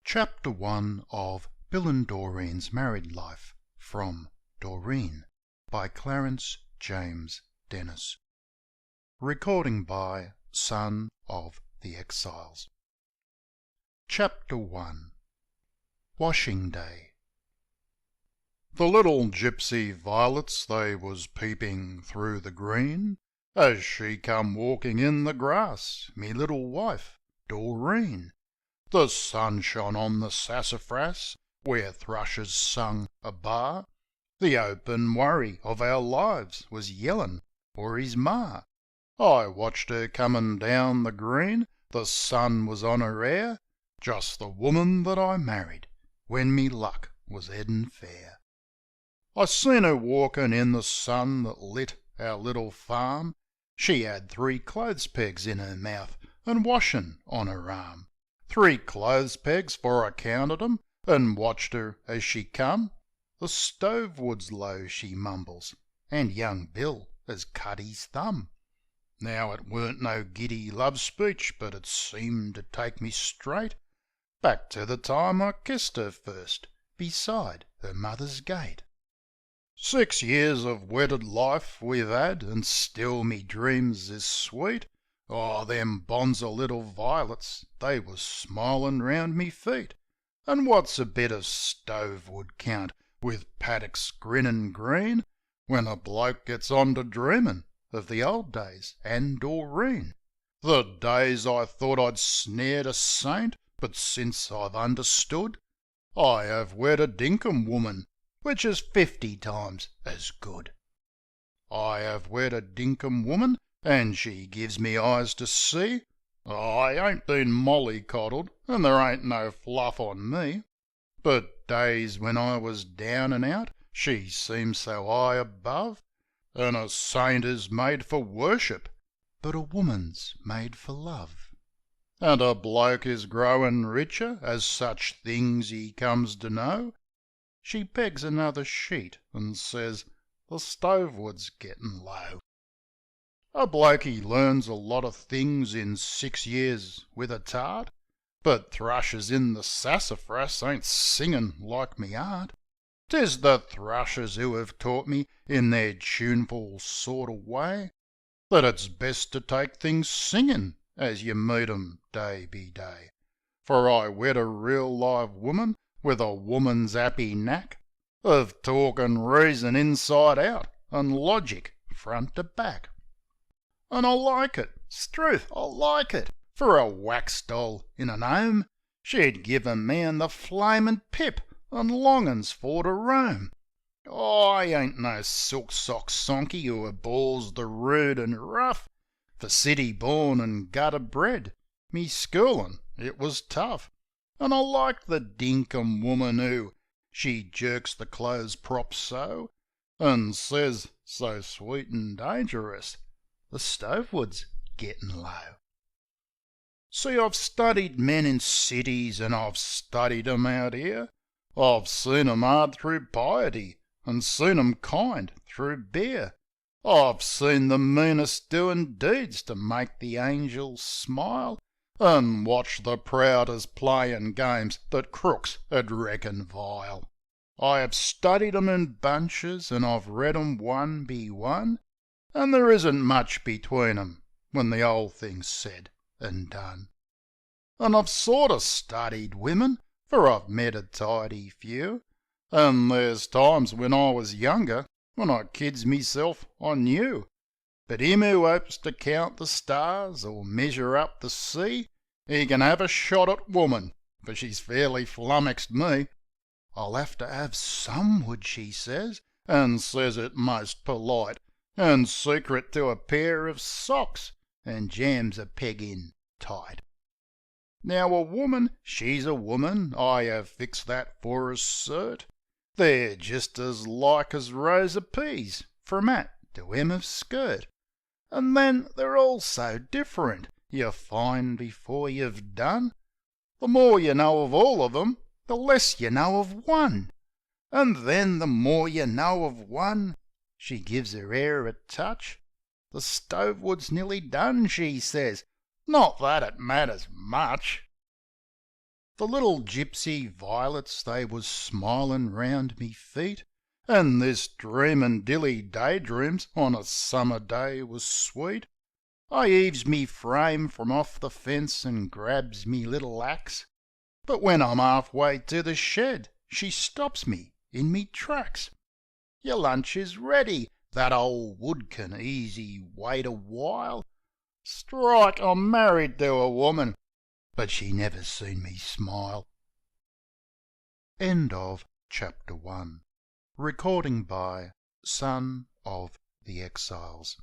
Chapter 1 of Bill and Doreen's Married Life from Doreen by Clarence James Dennis. Recording by Son of the Exiles. Chapter 1 Washing Day. The little gypsy violets, they was peeping through the green as she come walking in the grass, me little wife, Doreen. The sun shone on the sassafras where thrushes sung a bar. The open worry of our lives was yellin' for his ma. I watched her comin' down the green, the sun was on her hair, just the woman that I married when me luck was headin' fair. I seen her walkin' in the sun that lit our little farm. She had 3 clothes pegs in her mouth and washin' on her arm. 3 clothes pegs, for I counted 'em, and watched her as she come. The stove wood's low, she mumbles, and young Bill has cut his thumb. Now it weren't no giddy love speech, but it seemed to take me straight back to the time I kissed her first beside her mother's gate. 6 years of wedded life we've had, and still me dreams is sweet. Oh, them bonzer little violets, they was smilin' round me feet. And what's a bit of stove wood count with paddocks grinnin' green when a bloke gets on to dreamin' of the old days and Doreen? The days I thought I'd snared a saint, but since I've understood I have wed a dinkum woman, which is 50 times as good. I have wed a dinkum woman, and she gives me eyes to see I ain't been mollycoddled, and there ain't no fluff on me. But days when I was down and out, she seemed so high above. And a saint is made for worship, but a woman's made for love. And a bloke is growin' richer as such things he comes to know. She pegs another sheet and says, "The stove wood's gettin' low." A bloke, he learns a lot of things in 6 years with a tart, but thrushes in the sassafras ain't singin' like me art. 'Tis the thrushes who have taught me, in their tuneful sort of way, that it's best to take things singin' as you meet 'em day be day. For I wed a real live woman with a woman's happy knack of talkin' reason inside out and logic front to back. And I like it, 'struth, I like it, for a wax doll in an 'ome. She'd give a man the flamin' pip and longin's for to roam. I ain't no silk sock sonky who abhors the rude and rough. For city born and gutter bred, me schoolin', it was tough. And I like the dinkum woman who she jerks the clothes prop so, and says, so sweet and dangerous, "The stove wood's gettin' low." See, I've studied men in cities, and I've studied 'em out here. I've seen 'em hard through piety, and seen 'em kind through beer. I've seen the meanest doin' deeds to make the angels smile, and watched the proudest playin' games that crooks 'ud reckon vile. I have studied 'em in bunches, and I've read 'em one be one. And there isn't much between 'em when the 'ole thing's said and done. And I've sorter studied women, for I've met a tidy few. And there's times when I was younger, when I kids meself I knew. But him who hopes to count the stars or measure up the sea, he can have a shot at woman, for she's fairly flummoxed me. "I'll have to have some wood," she says, and says it most polite, and secret to a pair of socks, and jams a peg in tight. Now a woman, she's a woman, I have fixed that for a cert. They're just as like as rows of peas from hat to hem of skirt. And then they're all so different, you find before you've done. The more you know of all of 'em, the less you know of one. And then the more you know of one, she gives her hair a touch. "The stove wood's nearly done," she says. Not that it matters much. The little gypsy violets, they was smilin' round me feet. An' this dreamin' dilly daydreams on a summer day was sweet. I 'eaves me frame from off the fence an' grabs me little axe. But when I'm 'arf way to the shed she stops me in me tracks. "Yer lunch is ready." That ole wood can easy wait a while. Strike! I'm married to a woman, but she never seen me smile. Chapter 2 Recording by Son of the Exiles